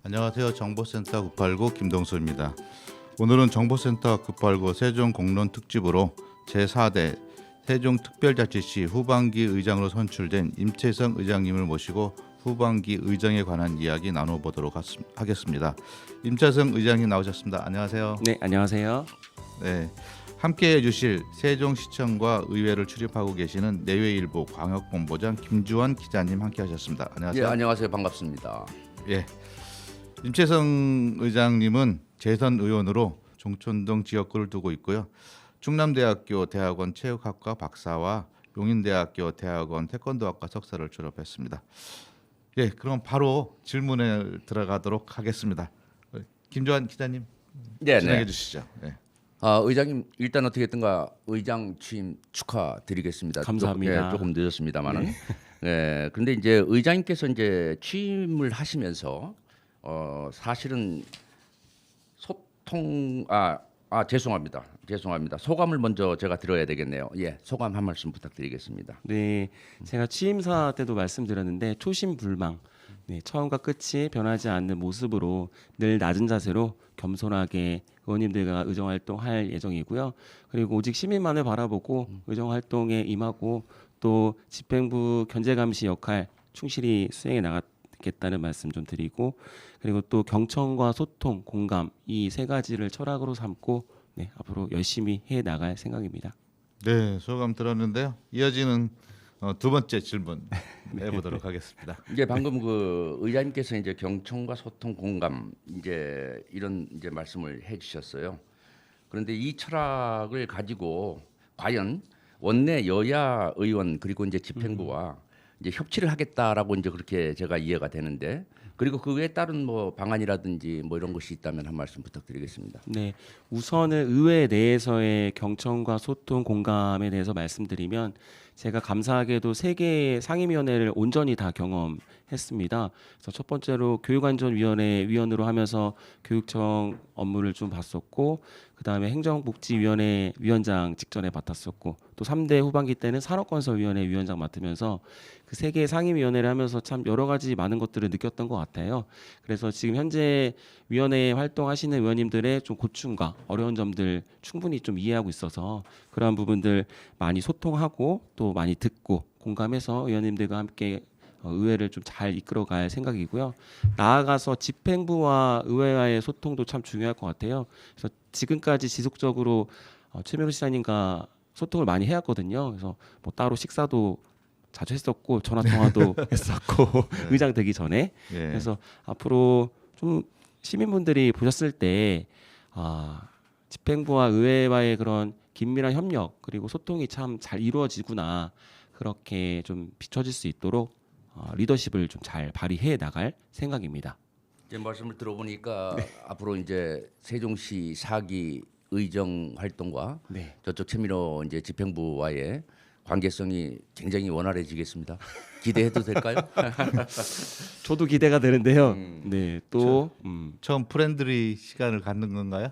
안녕하세요. 정보센터 989 김동수입니다. 오늘은 정보센터 989 세종 공론 특집으로 제4대 세종특별자치시 후반기 의장으로 선출된 임채성 의장님을 모시고 후반기 의정에 관한 이야기 나눠보도록 하겠습니다. 임채성 의장님 나오셨습니다. 안녕하세요. 네, 안녕하세요. 네, 함께해 주실 세종시청과 의회를 출입하고 계시는 내외일보 광역본부장 김주환 기자님 함께하셨습니다. 안녕하세요. 예, 안녕하세요. 반갑습니다. 예, 임채성 의장님은 재선 의원으로 종촌동 지역구를 두고 있고요. 충남대학교 대학원 체육학과 박사와 용인대학교 대학원 태권도학과 석사를 졸업했습니다. 예, 그럼 바로 질문에 들어가도록 하겠습니다. 김조한 기자님 진행해 주시죠. 예. 의장님 일단 어떻게든가 의장 취임 축하드리겠습니다. 감사합니다. 조금 늦었습니다만은. 네. 그런데 이제 의장님께서 이제 취임을 하시면서 사실은 소통 죄송합니다. 소감을 먼저 제가 들어야 되겠네요. 예, 소감 한 말씀 부탁드리겠습니다. 네, 제가 취임사 때도 말씀드렸는데 초심불망, 네, 처음과 끝이 변하지 않는 모습으로 늘 낮은 자세로 겸손하게 의원님들과 의정 활동할 예정이고요. 그리고 오직 시민만을 바라보고 의정 활동에 임하고 또 집행부 견제감시 역할 충실히 수행해 나가겠다는 말씀 좀 드리고, 그리고 또 경청과 소통, 공감 이 세 가지를 철학으로 삼고 네, 앞으로 열심히 해 나갈 생각입니다. 네, 소감 들었는데요. 이어지는 두 번째 질문 해보도록 하겠습니다. 이제 방금 그 의장님께서 이제 경청과 소통, 공감 이제 이런 이제 말씀을 해주셨어요. 그런데 이 철학을 가지고 과연 원내 여야 의원 그리고 이제 집행부와 이제 협치를 하겠다라고 이제 그렇게 제가 이해가 되는데, 그리고 그 외에 다른 뭐 방안이라든지 뭐 이런 것이 있다면 한 말씀 부탁드리겠습니다. 네, 우선은 의회 내에서의 경청과 소통, 공감에 대해서 말씀드리면 제가 감사하게도 세 개의 상임위원회를 온전히 다 경험했습니다. 그래서 첫 번째로 교육안전위원회 위원으로 하면서 교육청 업무를 좀 봤었고, 그 다음에 행정복지위원회 위원장 직전에 맡았었고, 또 3대 후반기 때는 산업건설위원회 위원장 맡으면서 그 세 개의 상임위원회를 하면서 참 여러 가지 많은 것들을 느꼈던 것 같아요. 그래서 지금 현재 위원회 활동하시는 의원님들의 좀 고충과 어려운 점들 충분히 좀 이해하고 있어서 그러한 부분들 많이 소통하고 또 많이 듣고 공감해서 의원님들과 함께 의회를 좀 잘 이끌어갈 생각이고요. 나아가서 집행부와 의회와의 소통도 참 중요할 것 같아요. 그래서 지금까지 지속적으로 최명수 시장님과 소통을 많이 해왔거든요. 그래서 뭐 따로 식사도 자주 했었고 전화 통화도 했었고 의장 되기 전에. 예. 그래서 앞으로 좀 시민분들이 보셨을 때 집행부와 의회와의 그런 긴밀한 협력 그리고 소통이 참 잘 이루어지구나, 그렇게 좀 비춰질 수 있도록 리더십을 좀 잘 발휘해 나갈 생각입니다. 이제 말씀을 들어보니까 앞으로 이제 세종시 4기 의정 활동과 네. 저쪽 최민호 이제 집행부와의 관계성이 굉장히 원활해지겠습니다. 기대해도 될까요? 저도 기대가 되는데요. 네, 또 처음 프렌들리 시간을 갖는 건가요?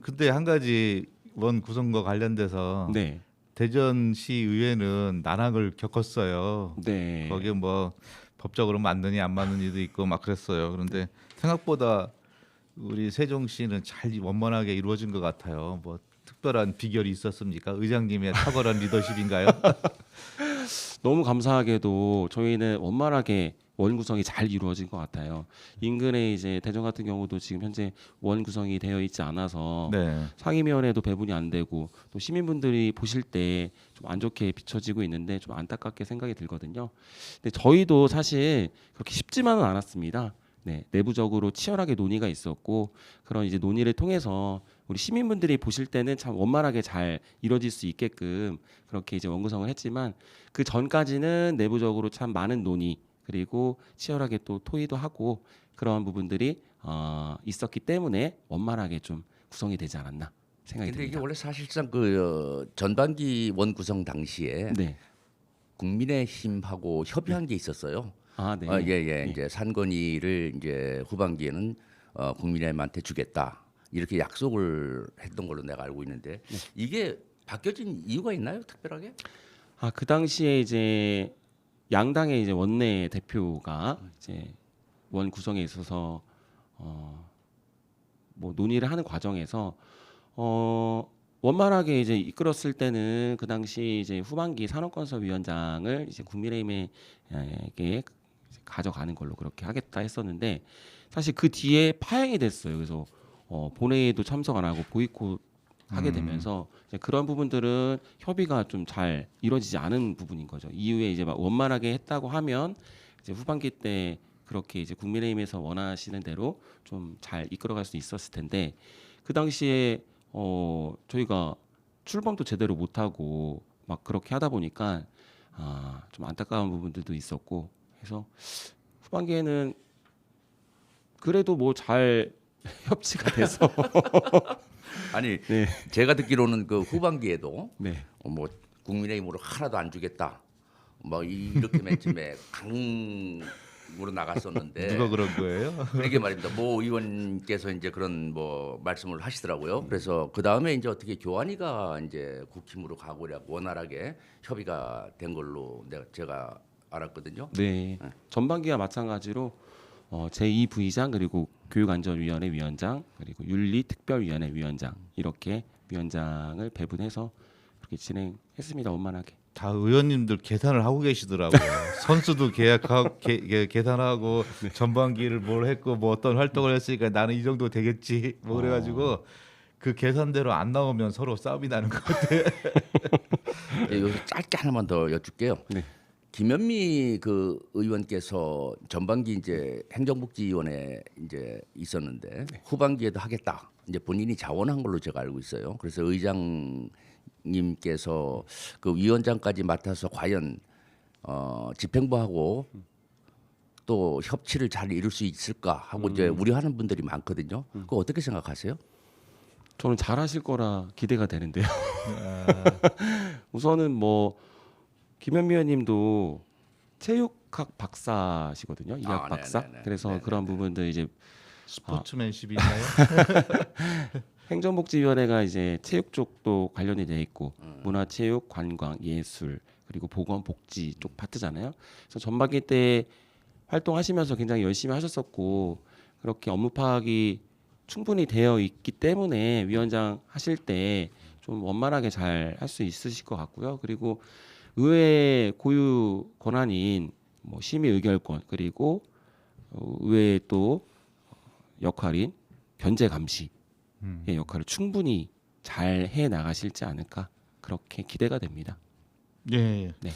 근데 한 가지 원 구성과 관련돼서 네, 대전시 의회는 난항을 겪었어요. 네, 거기에 뭐 법적으로 맞느니 안 맞느니도 있고 막 그랬어요. 그런데 생각보다 우리 세종시는 잘 원만하게 이루어진 것 같아요. 뭐 특별한 비결이 있었습니까? 의장님의 탁월한 리더십인가요? 너무 감사하게도 저희는 원만하게 원 구성이 잘 이루어진 것 같아요. 인근에 이제 대전 같은 경우도 지금 현재 원 구성이 되어 있지 않아서 네. 상임위원회도 배분이 안 되고 또 시민분들이 보실 때 좀 안 좋게 비춰지고 있는데 좀 안타깝게 생각이 들거든요. 근데 저희도 사실 그렇게 쉽지만은 않았습니다. 네, 내부적으로 치열하게 논의가 있었고 그런 이제 논의를 통해서 우리 시민분들이 보실 때는 참 원만하게 잘 이루어질 수 있게끔 그렇게 이제 원구성을 했지만 그 전까지는 내부적으로 참 많은 논의 그리고 치열하게 또 토의도 하고 그런 부분들이 있었기 때문에 원만하게 좀 구성이 되지 않았나 생각이 근데 이게 듭니다. 원래 사실상 그 전반기 원 구성 당시에 네. 국민의힘하고 협의한 게 있었어요. 네. 예. 이제 산건이를 이제 후반기에는 국민의힘한테 주겠다 이렇게 약속을 했던 걸로 내가 알고 있는데 이게 바뀌어진 이유가 있나요, 특별하게? 그 당시에 이제 양당의 이제 원내 대표가 이제 원 구성에 있어서 뭐 논의를 하는 과정에서 원만하게 이제 이끌었을 때는 그 당시 이제 후반기 산업건설위원장을 이제 국민의힘에게 가져가는 걸로 그렇게 하겠다 했었는데 사실 그 뒤에 파행이 됐어요. 그래서 본회의도 참석 안 하고 보이콧 하게 되면서 이제 그런 부분들은 협의가 좀 잘 이루어지지 않은 부분인 거죠. 이후에 이제 막 원만하게 했다고 하면 이제 후반기 때 그렇게 이제 국민의힘에서 원하시는 대로 좀 잘 이끌어갈 수 있었을 텐데 그 당시에 저희가 출범도 제대로 못 하고 막 그렇게 하다 보니까 좀 안타까운 부분들도 있었고 해서 후반기에는 그래도 뭐 잘 협치가 돼서 아니 네. 제가 듣기로는 그 후반기에도 네. 뭐 국민의힘으로 하나도 안 주겠다. 뭐 이렇게 맨 처음에 강으로 나갔었는데 누가 그런 거예요? 그러게 말입니다. 모 의원께서 이제 그런 뭐 말씀을 하시더라고요. 그래서 그 다음에 이제 어떻게 교환이가 이제 국힘으로 가고 원활하게 협의가 된 걸로 제가 알았거든요. 네. 전반기와 마찬가지로 제2부의장 그리고 교육안전위원회 위원장 그리고 윤리특별위원회 위원장 이렇게 위원장을 배분해서 그렇게 진행했습니다. 원만하게. 다 의원님들 계산을 하고 계시더라고요. 선수도 계약하고 계산하고 전반기를 뭘 했고 뭐 어떤 활동을 했으니까 나는 이 정도 되겠지 뭐 그래가지고 그 계산대로 안 나오면 서로 싸움이 나는 것 같아요. 여기서 짧게 하나만 더 여쭐게요. 네. 김현미 그 의원께서 전반기 이제 행정복지위원회 이제 있었는데 후반기에도 하겠다. 이제 본인이 자원한 걸로 제가 알고 있어요. 그래서 의장님께서 그 위원장까지 맡아서 과연 집행부하고 또 협치를 잘 이룰 수 있을까 하고 이제 우려하는 분들이 많거든요. 그거 어떻게 생각하세요? 저는 잘하실 거라 기대가 되는데요. 우선은 뭐 김현미 의원님도 체육학 박사시거든요. 이학 박사. 네네네. 그래서 네네네. 그런 부분들 이제 스포츠맨십이 있나요? 행정복지위원회가 이제 체육 쪽도 관련이 돼 있고 문화체육, 관광, 예술 그리고 보건복지 쪽 파트잖아요. 그래서 전반기 때 활동하시면서 굉장히 열심히 하셨었고 그렇게 업무 파악이 충분히 되어 있기 때문에 위원장 하실 때 좀 원만하게 잘 할 수 있으실 것 같고요. 그리고 의회 고유 권한인 뭐 심의 의결권 그리고 의회의 또 역할인 변제 감시의 역할을 충분히 잘 해 나가실지 않을까 그렇게 기대가 됩니다. 예. 네.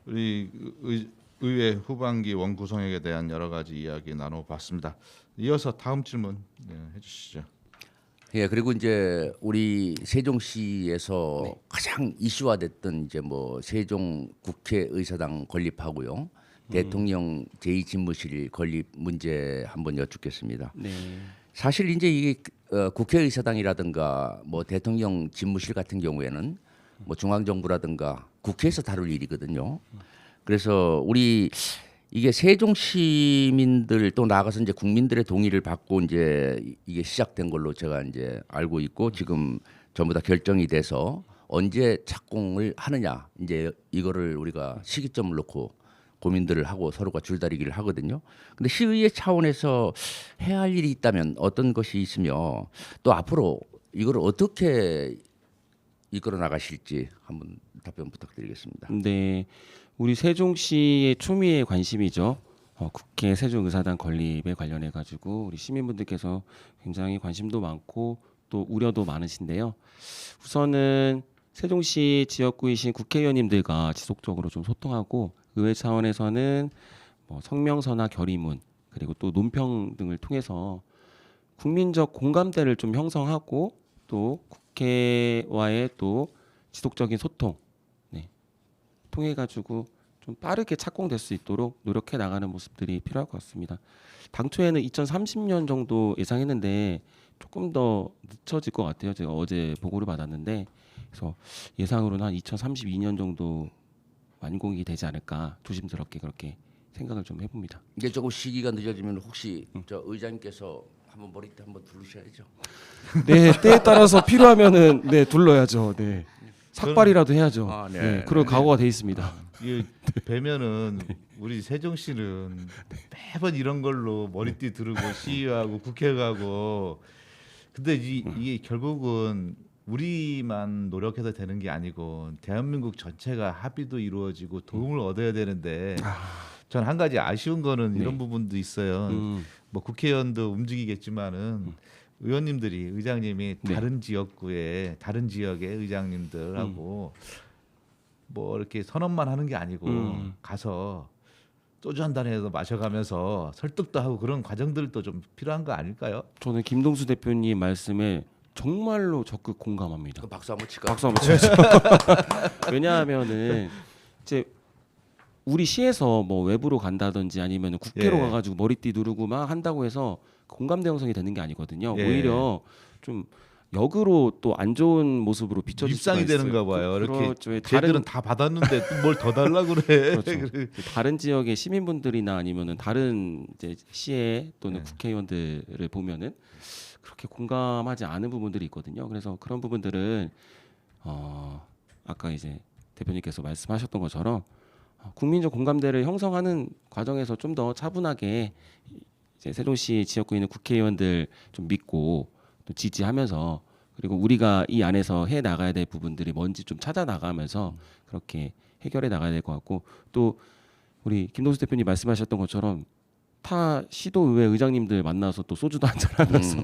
우리 의회 후반기 원구성에 대한 여러 가지 이야기 나눠봤습니다. 이어서 다음 질문 해주시죠. 예, 그리고 이제 우리 세종시에서 가장 이슈화됐던 이제 뭐 세종 국회의사당 건립하고요, 대통령 제2집무실 건립 문제 한번 여쭙겠습니다. 네. 사실 이제 이게 국회의사당이라든가 뭐 대통령 집무실 같은 경우에는 뭐 중앙정부라든가 국회에서 다룰 일이거든요. 그래서 우리 이게 세종 시민들 또 나아가서 이제 국민들의 동의를 받고 이제 이게 시작된 걸로 제가 이제 알고 있고 지금 전부 다 결정이 돼서 언제 착공을 하느냐 이제 이거를 우리가 시기점을 놓고 고민들을 하고 서로가 줄다리기를 하거든요. 근데 시의회 차원에서 해야 할 일이 있다면 어떤 것이 있으며 또 앞으로 이걸 어떻게 이끌어 나가실지 한번 답변 부탁드리겠습니다. 네. 우리 세종시의 초미의 관심이죠. 국회 세종의사당 건립에 관련해 가지고 우리 시민분들께서 굉장히 관심도 많고 또 우려도 많으신데요. 우선은 세종시 지역구이신 국회의원님들과 지속적으로 좀 소통하고 의회 차원에서는 뭐 성명서나 결의문 그리고 또 논평 등을 통해서 국민적 공감대를 좀 형성하고 또 국회와의 또 지속적인 소통 통해 가지고 좀 빠르게 착공될 수 있도록 노력해 나가는 모습들이 필요할 것 같습니다. 당초에는 2030년 정도 예상했는데 조금 더 늦춰질 것 같아요. 제가 어제 보고를 받았는데 그래서 예상으로는 한 2032년 정도 완공이 되지 않을까 조심스럽게 그렇게 생각을 좀 해봅니다. 이게 조금 시기가 늦어지면 혹시 저 의장님께서 한번 머리띠 한번 두르셔야죠. 네, 때에 따라서 필요하면은 네 둘러야죠. 네. 삭발이라도 해야죠. 아, 네. 네, 그럴 각오가 돼 있습니다. 이 뵈면은 우리 세종 씨는 매번 이런 걸로 머리띠 두르고 시위하고 국회 가고 근데 이게 결국은 우리만 노력해서 되는 게 아니고 대한민국 전체가 합의도 이루어지고 도움을 얻어야 되는데 전 한 가지 아쉬운 거는 이런 부분도 있어요. 뭐 국회의원도 움직이겠지만은 의원님들이 의장님이 네. 다른 지역구에 다른 지역의 의장님들하고 뭐 이렇게 선언만 하는 게 아니고 가서 소주 한 잔에서 마셔가면서 설득도 하고 그런 과정들도 좀 필요한 거 아닐까요? 저는 김동수 대표님 말씀에 정말로 적극 공감합니다. 그 박수 한번 칠까? 박수 한번 치죠. 왜냐하면은 이제 우리 시에서 뭐 외부로 간다든지 아니면 국회로 예. 가가지고 머리띠 누르고 막 한다고 해서 공감대 형성이 되는 게 아니거든요. 예. 오히려 좀 역으로 또 안 좋은 모습으로 비춰질 수가 입상이 있어요. 되는가 봐요. 이렇게 그렇죠. 쟤들은 다 받았는데 또 뭘 더 달라고 그래. 그렇죠. 다른 지역의 시민분들이나 아니면은 다른 이제 시의 또는 네. 국회의원들을 보면은 그렇게 공감하지 않은 부분들이 있거든요. 그래서 그런 부분들은 아까 이제 대표님께서 말씀하셨던 것처럼 국민적 공감대를 형성하는 과정에서 좀 더 차분하게 이제 세종시 지역구에 있는 국회의원들 좀 믿고 또 지지하면서 그리고 우리가 이 안에서 해 나가야 될 부분들이 뭔지 좀 찾아 나가면서 그렇게 해결해 나가야 될 것 같고 또 우리 김동수 대표님 말씀하셨던 것처럼 타 시도의회 의장님들 만나서 또 소주도 한잔 하면서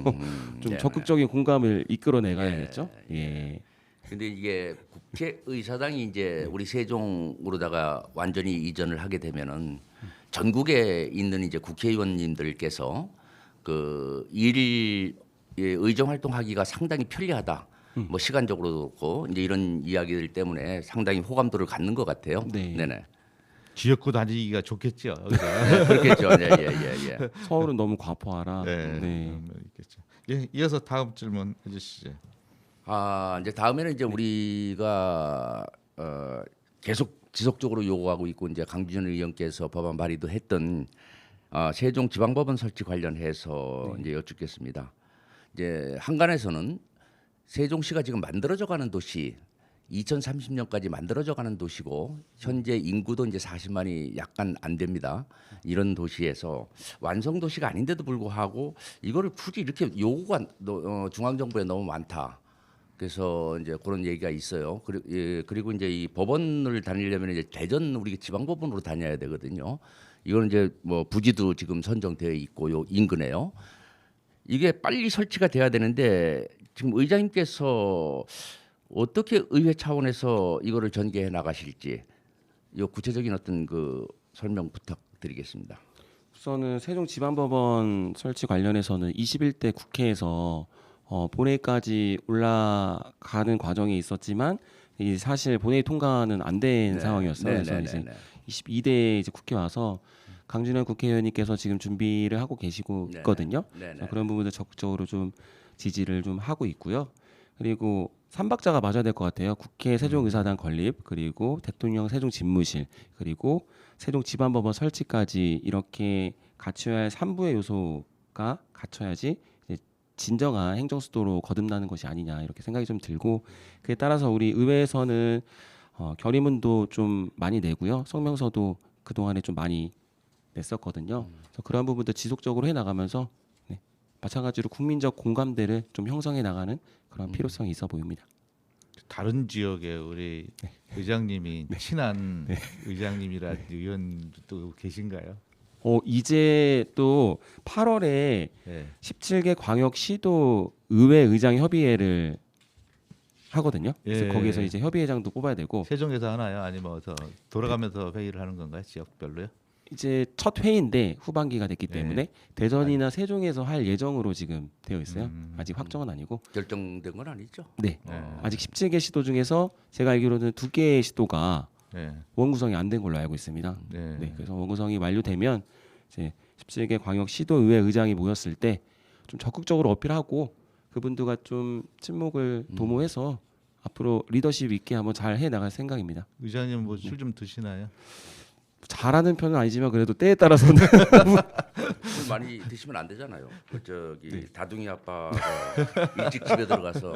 좀 네. 적극적인 공감을 이끌어 내가야겠죠. 예. 근데 이게 국회의사당이 이제 우리 세종으로다가 완전히 이전을 하게 되면은 전국에 있는 이제 국회의원님들께서 그 일 의정 활동하기가 상당히 편리하다. 뭐 시간적으로도 그렇고 이제 이런 이야기들 때문에 상당히 호감도를 갖는 것 같아요. 네. 네네. 지역구 다니기가 좋겠죠. 여기서. 네, 그렇겠죠. 네, 예. 서울은 너무 과포하라. 네. 네. 있겠죠. 예, 이어서 다음 질문 해주시죠. 이제 다음에는 이제 우리가 계속 지속적으로 요구하고 있고 이제 강준현 의원께서 법안 발의도 했던 세종 지방법원 설치 관련해서 이제 여쭙겠습니다. 이제 한간에서는 세종시가 지금 만들어져가는 도시, 2030년까지 만들어져가는 도시고 현재 인구도 이제 40만이 약간 안 됩니다. 이런 도시에서 완성 도시가 아닌데도 불구하고 이거를 굳이 이렇게 요구가 중앙 정부에 너무 많다. 그래서 이제 그런 얘기가 있어요. 그리고 이제 이 법원을 다니려면 이제 대전 우리 지방법원으로 다녀야 되거든요. 이거는 이제 뭐 부지도 지금 선정되어 있고 요 인근에요. 이게 빨리 설치가 돼야 되는데 지금 의장님께서 어떻게 의회 차원에서 이거를 전개해 나가실지 요 구체적인 어떤 그 설명 부탁드리겠습니다. 우선은 세종지방법원 설치 관련해서는 21대 국회에서 본회의까지 올라가는 과정이 있었지만 이 사실 본회의 통과는 안 된 상황이었어요. 그래서 이제 22대 이제 국회 와서 강준현 국회의원님께서 지금 준비를 하고 계시고 있거든요. 그래서 그런 부분들 적극적으로 좀 지지를 좀 하고 있고요. 그리고 3박자가 맞아야 될 것 같아요. 국회 세종의사당 건립, 그리고 대통령 세종집무실, 그리고 세종지방법원 설치까지 이렇게 갖춰야 할 3부의 요소가 갖춰야지 이제 진정한 행정수도로 거듭나는 것이 아니냐 이렇게 생각이 좀 들고 그에 따라서 우리 의회에서는 결의문도 좀 많이 내고요. 성명서도 그동안에 좀 많이 냈었거든요. 그래서 그런 부분도 지속적으로 해나가면서 마찬가지로 국민적 공감대를 좀 형성해 나가는 그런 필요성이 있어 보입니다. 다른 지역에 우리 의장님이 친한 의장님이라 의원도 계신가요? 이제 또 8월에 네. 17개 광역 시도 의회 의장 협의회를 하거든요. 그래서 예. 거기에서 이제 협의회장도 뽑아야 되고 세종에서 하나요? 아니면 어디서 돌아가면서 회의를 하는 건가요? 지역별로요? 이제 첫 회의인데 후반기가 됐기 때문에 대전이나 세종에서 할 예정으로 지금 되어 있어요. 아직 확정은 아니고. 결정된 건 아니죠? 네. 아직 17개 시도 중에서 제가 알기로는 2개의 시도가 원구성이 안 된 걸로 알고 있습니다. 네. 그래서 원구성이 완료되면 이제 17개 광역 시도의회 의장이 모였을 때 좀 적극적으로 어필하고 그분들과 좀 친목을 도모해서 앞으로 리더십 있게 한번 잘 해 나갈 생각입니다. 의장님 뭐 술 좀 드시나요? 잘하는 편은 아니지만 그래도 때에 따라서는 술 많이 드시면 안 되잖아요. 다둥이 아빠가 일찍 집에 들어가서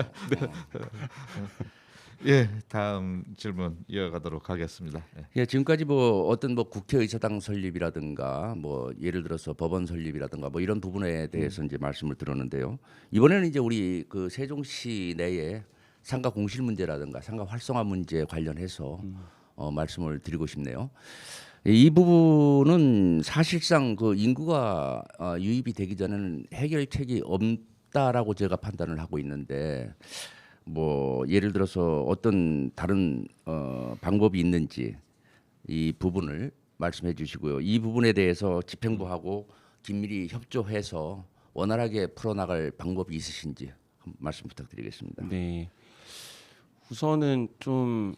예, 다음 질문 이어가도록 하겠습니다. 예. 예, 지금까지 뭐 어떤 뭐 국회의사당 설립이라든가 뭐 예를 들어서 법원 설립이라든가 뭐 이런 부분에 대해서 이제 말씀을 들었는데요. 이번에는 이제 우리 그 세종시 내에 상가 공실 문제라든가 상가 활성화 문제 관련해서 말씀을 드리고 싶네요. 이 부분은 사실상 그 인구가 유입이 되기 전에는 해결책이 없다라고 제가 판단을 하고 있는데 뭐 예를 들어서 어떤 다른 방법이 있는지 이 부분을 말씀해 주시고요. 이 부분에 대해서 집행부하고 긴밀히 협조해서 원활하게 풀어나갈 방법이 있으신지 말씀 부탁드리겠습니다. 네. 우선은 좀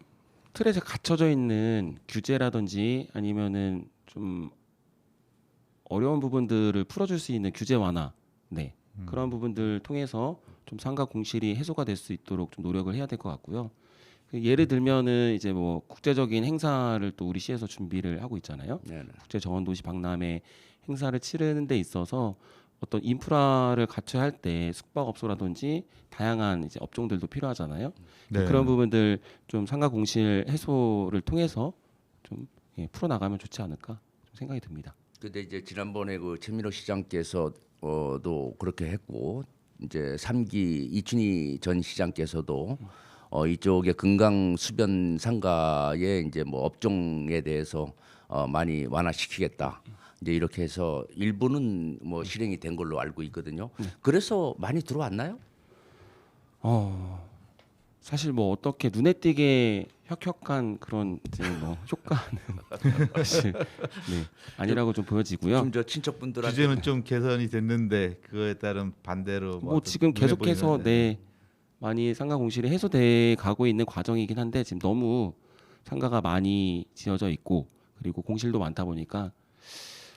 틀에 갇혀져 있는 규제라든지 아니면은 좀 어려운 부분들을 풀어줄 수 있는 규제 완화, 네, 그런 부분들 통해서 좀 상가 공실이 해소가 될 수 있도록 좀 노력을 해야 될 것 같고요. 그 예를 들면은 이제 뭐 국제적인 행사를 또 우리 시에서 준비를 하고 있잖아요. 네, 네. 국제 정원도시 박람회 행사를 치르는 데 있어서 어떤 인프라를 갖춰야 할 때 숙박업소라든지 다양한 이제 업종들도 필요하잖아요. 네. 그런 부분들 좀 상가 공실 해소를 통해서 좀 풀어 나가면 좋지 않을까 좀 생각이 듭니다. 근데 이제 지난번에 그 최민호 시장께서도 그렇게 했고 이제 3기 이춘희 전 시장께서도 이쪽에 금강 수변 상가의 이제 뭐 업종에 대해서 많이 완화시키겠다. 이제 이렇게 해서 일부는 뭐 실행이 된 걸로 알고 있거든요. 그래서 많이 들어왔나요? 사실 뭐 어떻게 눈에 띄게 혁혁한 그런 이제 뭐 효과는 사실 네, 아니라고 좀 보여지고요. 좀 저 친척분들한테 규제는 좀 개선이 됐는데 그거에 따른 반대로 뭐 어떤 지금 눈에 계속해서 보이는, 네 많이 상가 공실이 해소돼 가고 있는 과정이긴 한데 지금 너무 상가가 많이 지어져 있고 그리고 공실도 많다 보니까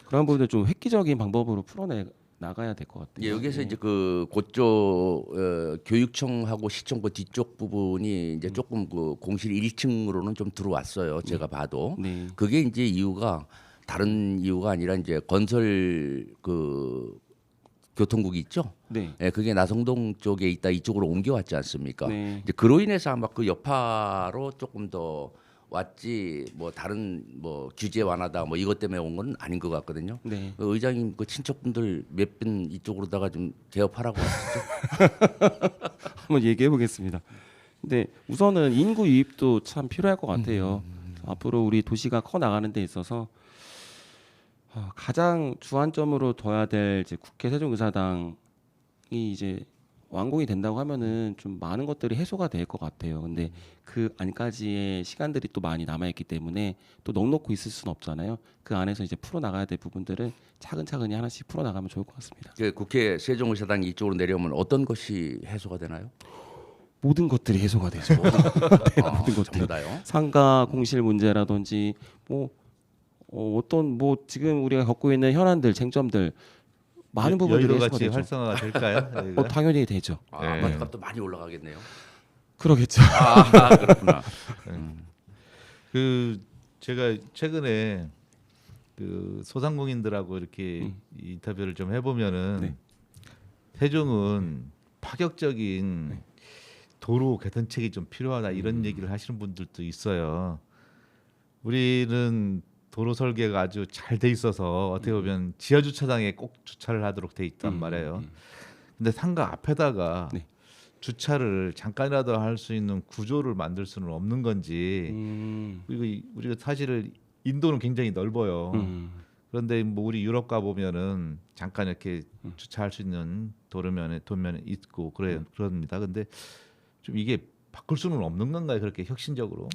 그런 부분들 좀 획기적인 방법으로 풀어내 나가야 될 것 같아요. 예, 여기서 네. 이제 그 그쪽 교육청하고 시청 그 뒤쪽 부분이 이제 조금 그 공실 1층으로는 좀 들어왔어요. 제가 봐도 네. 그게 이제 이유가 다른 이유가 아니라 이제 건설 그 교통국이 있죠. 네. 예, 그게 나성동 쪽에 있다 이쪽으로 옮겨왔지 않습니까? 네. 이제 그로 인해서 아마 그 여파로 조금 더 왔지 뭐 다른 뭐 규제 완화다 뭐 이것 때문에 온 건 아닌 것 같거든요. 네. 그 의장님 그 친척분들 몇 분 이쪽으로다가 좀 개업하라고 하시죠. 한번 얘기해 보겠습니다. 근데 우선은 인구 유입도 참 필요할 것 같아요. 앞으로 우리 도시가 커 나가는 데 있어서 가장 주안점으로 둬야 될 이제 국회 세종의사당이 이제 완공이 된다고 하면은 좀 많은 것들이 해소가 될 것 같아요. 근데 그 안까지의 시간들이 또 많이 남아 있기 때문에 또 넉넉고 있을 수는 없잖아요. 그 안에서 이제 풀어 나가야 될 부분들을 차근차근히 하나씩 풀어 나가면 좋을 것 같습니다. 그 국회 세종의사당이 이쪽으로 내려오면 어떤 것이 해소가 되나요? 모든 것들이 해소가 되죠. 모든 것들. 전부 다요. 상가 공실 문제라든지 뭐 어떤 뭐 지금 우리가 겪고 있는 현안들, 쟁점들 많은 부분들이 여의도 해소가 같이 되죠. 활성화가 될까요? 여기가? 당연히 되죠. 아, 네. 맛값도 많이 올라가겠네요. 그러겠죠. 아, 그렇구나. 그 제가 최근에 그 소상공인들하고 이렇게 인터뷰를 좀 해보면은 네. 세종은 파격적인 도로 개선책이 좀 필요하다 이런 얘기를 하시는 분들도 있어요. 우리는 도로 설계가 아주 잘 돼 있어서 어떻게 보면 지하 주차장에 꼭 주차를 하도록 돼 있단 말이에요. 근데 상가 앞에다가 네. 주차를 잠깐이라도 할 수 있는 구조를 만들 수는 없는 건지 그리고 우리가 사실은 인도는 굉장히 넓어요. 그런데 뭐 우리 유럽 가 보면은 잠깐 이렇게 주차할 수 있는 도면에 있고 그럽니다. 근데 좀 이게 바꿀 수는 없는 건가요? 그렇게 혁신적으로?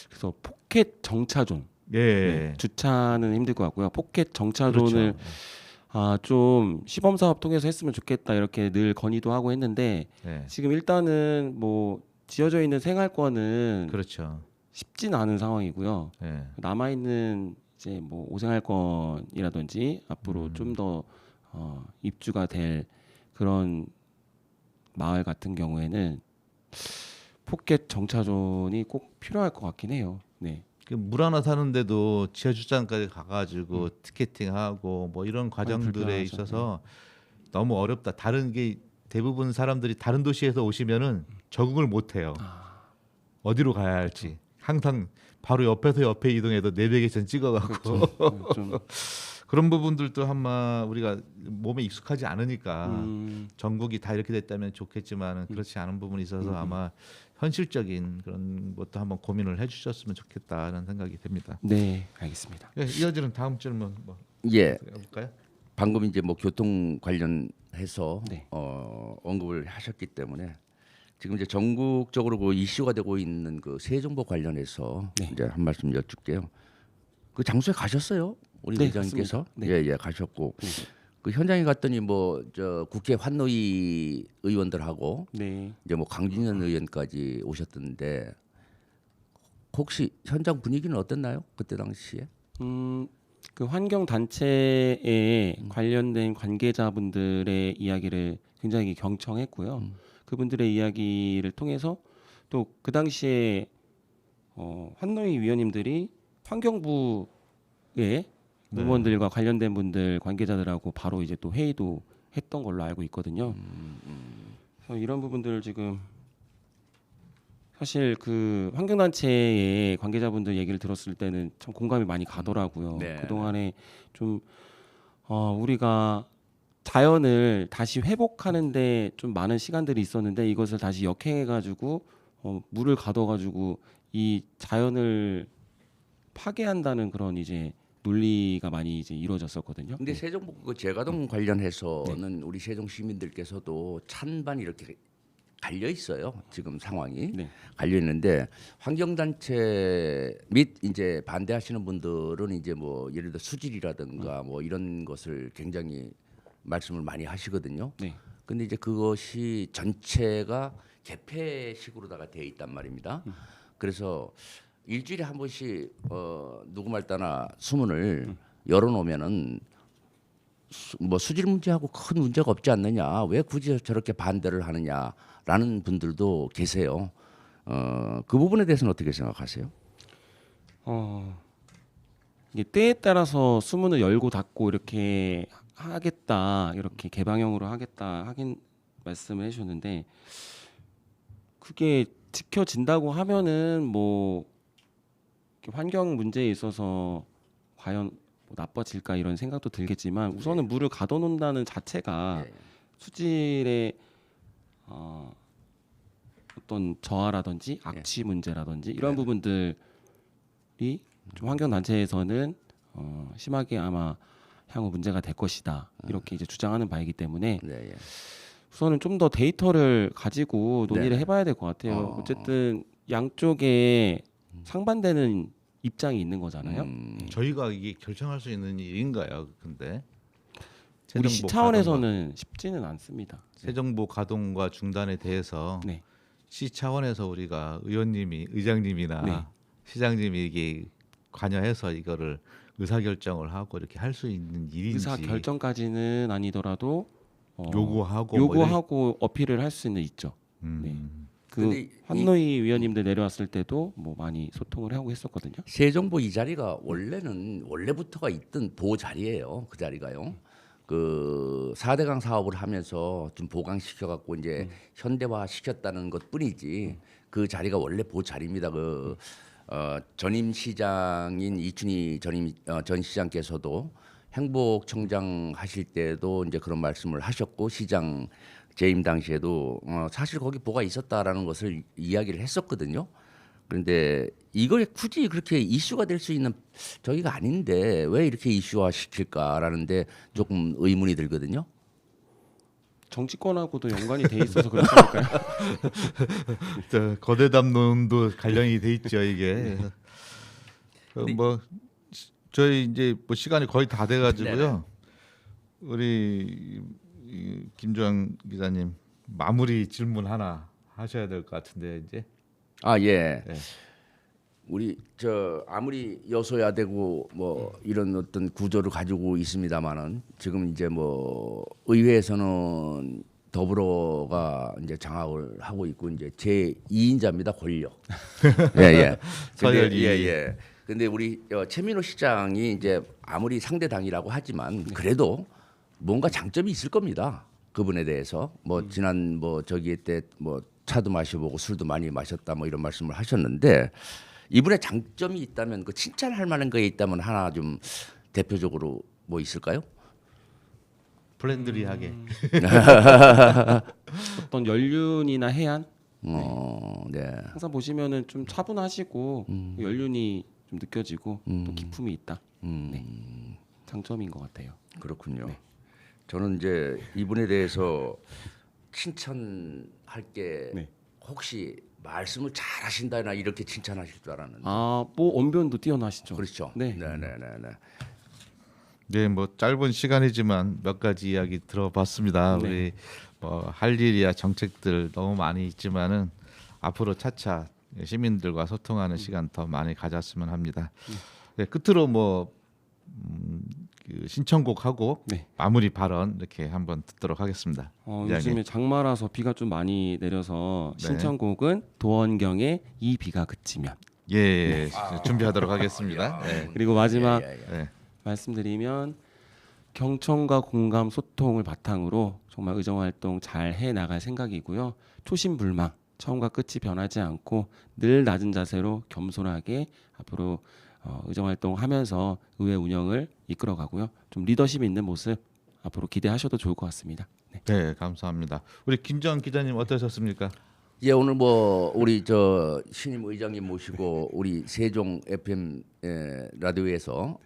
그래서 포켓 정차존. 예. 네, 주차는 힘들 것 같고요. 포켓 정차존을 그렇죠. 좀 시범 사업 통해서 했으면 좋겠다 이렇게 늘 건의도 하고 했는데 네. 지금 일단은 뭐 지어져 있는 생활권은 그렇죠. 쉽진 않은 상황이고요. 예. 남아 있는 이제 뭐 오생활권이라든지 앞으로 좀 더 입주가 될 그런 마을 같은 경우에는 포켓 정차존이 꼭 필요할 것 같긴 해요. 네. 물 하나 사는데도 지하 주차장까지 가가지고 티켓팅하고 뭐 이런 과정들에 불편하죠. 있어서 너무 어렵다. 다른 게 대부분 사람들이 다른 도시에서 오시면은 적응을 못해요. 어디로 가야 할지 항상 바로 옆에 이동해도 내비게이션 찍어갖고 좀 그런 부분들도 아마 우리가 몸에 익숙하지 않으니까 전국이 다 이렇게 됐다면 좋겠지만 그렇지 않은 부분이 있어서 아마 현실적인 그런 것도 한번 고민을 해주셨으면 좋겠다는 생각이 듭니다. 네, 알겠습니다. 예, 이어지는 다음 질문 뭐 예. 해볼까요? 방금 이제 뭐 교통 관련해서 네. 언급을 하셨기 때문에 지금 이제 전국적으로 그 이슈가 되고 있는 그 세정보 관련해서 네. 이제 한 말씀 여쭙게요. 그 장소에 가셨어요? 우리 네, 의장님께서? 갔습니다. 네. 예, 가셨고 그 현장에 갔더니 뭐 저 국회 환노위 의원들하고 네. 이제 뭐 강준현 의원까지 오셨던데 혹시 현장 분위기는 어땠나요? 그때 당시에? 그 환경 단체에 관련된 관계자분들의 이야기를 굉장히 경청했고요. 그분들의 이야기를 통해서 또 그 당시에 환노위 위원님들이 환경부의 의원들과 관련된 분들 관계자들하고 바로 이제 또 회의도 했던 걸로 알고 있거든요. 그래서 이런 부분들 지금 사실 그 환경단체의 관계자분들 얘기를 들었을 때는 참 공감이 많이 가더라고요. 네. 그동안에 좀 우리가 자연을 다시 회복하는데 좀 많은 시간들이 있었는데 이것을 다시 역행해가지고 물을 가둬가지고 이 자연을 파괴한다는 그런 이제 논리가 많이 이제 이루어졌었거든요. 근데 세종 그 재가동 관련해서는 우리 세종 시민들께서도 찬반 이렇게 갈려 있어요. 지금 상황이 네. 갈려 있는데 환경단체 및 이제 반대하시는 분들은 이제 뭐 예를 들어 수질이라든가 뭐 이런 것을 굉장히 말씀을 많이 하시거든요. 네. 근데 이제 그것이 전체가 개폐식으로다가 돼 있단 말입니다. 그래서 일주일에 한 번씩 누구 말 따나 수문을 열어놓으면은 뭐 수질 문제하고 큰 문제가 없지 않느냐, 왜 굳이 저렇게 반대를 하느냐라는 분들도 계세요. 그 부분에 대해서는 어떻게 생각하세요? 이게 때에 따라서 수문을 열고 닫고 이렇게 하겠다, 이렇게 개방형으로 하겠다 하긴 말씀을 해주셨는데 그게 지켜진다고 하면은 뭐 환경 문제에 있어서 과연 뭐 나빠질까 이런 생각도 들겠지만 우선은 물을 가둬놓는다는 자체가 예. 수질의 어떤 저하라든지 악취 문제라든지 이런 부분들이 좀 환경 단체에서는 심하게 아마 향후 문제가 될 것이다 이렇게 이제 주장하는 바이기 때문에 네, 예. 우선은 좀 더 데이터를 가지고 논의를 네. 해봐야 될 것 같아요. 어쨌든 양쪽에 상반되는 입장이 있는 거잖아요. 저희가 이게 결정할 수 있는 일인가요? 근데 우리 시 세정보 차원에서는 쉽지는 않습니다. 세정보 가동과 중단에 대해서 네. 시 차원에서 우리가 의장님이나 네. 시장님이 이게 관여해서 이거를 의사 결정을 하고 이렇게 할 수 있는 일인지 의사 결정까지는 아니더라도 요구하고 어필을 할 수는 있죠. 네. 그 근데 환노위 위원님들 내려왔을 때도 뭐 많이 소통을 하고 했었거든요. 세정보 이 자리가 원래부터가 있던 보 자리예요. 그 자리가요. 그 4대강 사업을 하면서 좀 보강시켜 갖고 이제 현대화 시켰다는 것뿐이지 그 자리가 원래 보 자리입니다. 그 전임 시장인 이춘희 전 시장께서도 행복청장 하실 때도 이제 그런 말씀을 하셨고 시장 재임 당시에도 사실 거기 보가 있었다라는 것을 이야기를 했었거든요. 그런데 이걸 굳이 그렇게 이슈가 될 수 있는 저희가 아닌데 왜 이렇게 이슈화 시킬까라는데 조금 의문이 들거든요. 정치권하고도 연관이 돼 있어서 그렇지 않을까요? 거대 담론도 관련이 돼 있죠 이게. 뭐 저희 이제 뭐 시간이 거의 다 돼가지고요. 우리 김주환 기자님 마무리 질문 하나 하셔야 될 것 같은데 이제. 아 예. 네. 우리 저 아무리 여소야되고 뭐 이런 어떤 구조를 가지고 있습니다만은 지금 이제 뭐 의회에서는 더불어가 이제 장악을 하고 있고 이제 제 2인자입니다 권력. 예예. 서열 예예. 근데 우리 최민호 시장이 이제 아무리 상대 당이라고 하지만 그래도 뭔가 장점이 있을 겁니다. 그분에 대해서 뭐 지난 뭐 저기 때 뭐 차도 마셔보고 술도 많이 마셨다 뭐 이런 말씀을 하셨는데 이분의 장점이 있다면 그 칭찬할 만한 게 있다면 하나 좀 대표적으로 뭐 있을까요? 플랜드리하게. 어떤 연륜이나 해안 네. 항상 보시면은 좀 차분하시고 연륜이 좀 느껴지고 또 기품이 있다. 네. 장점인 것 같아요. 그렇군요. 네. 저는 이제 이분에 대해서 칭찬할 게 네. 혹시 말씀을 잘 하신다나 이렇게 칭찬하실 줄 알았는데. 뭐 언변도 뛰어나시죠. 그렇죠. 네. 네네네네. 네, 뭐 짧은 시간이지만 몇 가지 이야기 들어봤습니다. 네. 우리 뭐 할 일이야 정책들 너무 많이 있지만은 앞으로 차차 시민들과 소통하는 시간 더 많이 가졌으면 합니다. 네, 끝으로 뭐 그 신청곡하고 네. 마무리 발언 이렇게 한번 듣도록 하겠습니다. 요즘에 장마라서 비가 좀 많이 내려서 네. 신청곡은 도원경의 이 비가 그치면. 예, 준비하도록 하겠습니다. 네. 그리고 마지막 네. 말씀드리면 경청과 공감 소통을 바탕으로 정말 의정 활동 잘 해 나갈 생각이고요. 초심불망, 처음과 끝이 변하지 않고 늘 낮은 자세로 겸손하게 앞으로 의정 활동하면서 의회 운영을 이끌어가고요. 좀 리더십 있는 모습 앞으로 기대하셔도 좋을 것 같습니다. 네. 네, 감사합니다. 우리 김정 기자님 어떠셨습니까? 예, 오늘 뭐 우리 저 신임 의장님 모시고 우리 세종 FM 라디오에서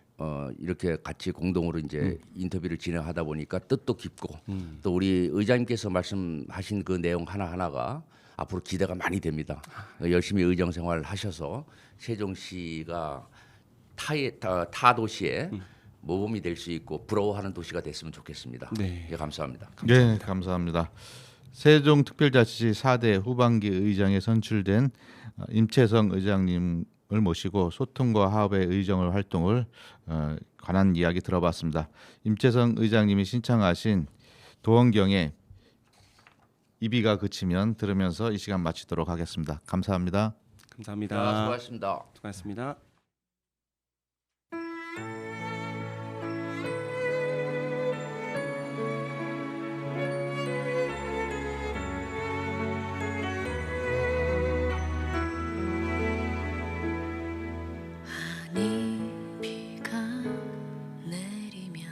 이렇게 같이 공동으로 이제 인터뷰를 진행하다 보니까 뜻도 깊고 또 우리 의장님께서 말씀하신 그 내용 하나하나가 앞으로 기대가 많이 됩니다. 열심히 의정 생활을 하셔서 세종시가 타 도시의 모범이 될 수 있고 부러워하는 도시가 됐으면 좋겠습니다. 네. 예, 감사합니다. 네, 감사합니다. 세종특별자치시 4대 후반기 의장에 선출된 임채성 의장님을 모시고 소통과 화합의 의정 활동을 관한 이야기 들어봤습니다. 임채성 의장님이 신청하신 도원경의 이비가 그치면 들으면서 이 시간 마치도록 하겠습니다. 감사합니다. 감사합니다. 자, 수고하셨습니다. 수고하셨습니다. 아니 비가 내리면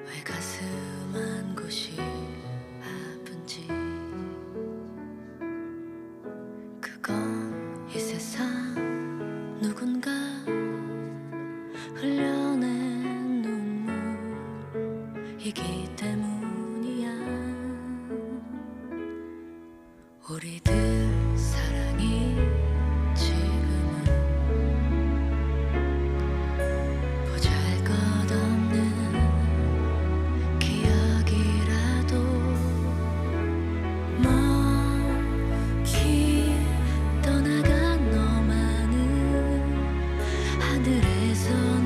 왜 가슴 한 곳이 아픈지 그건 이 세상 누군가 흘려낸 눈물이기 때문이야. 우리들 사랑이 지금은 보잘것없는 기억이라도 먼길 떠나간 너만은 하늘에서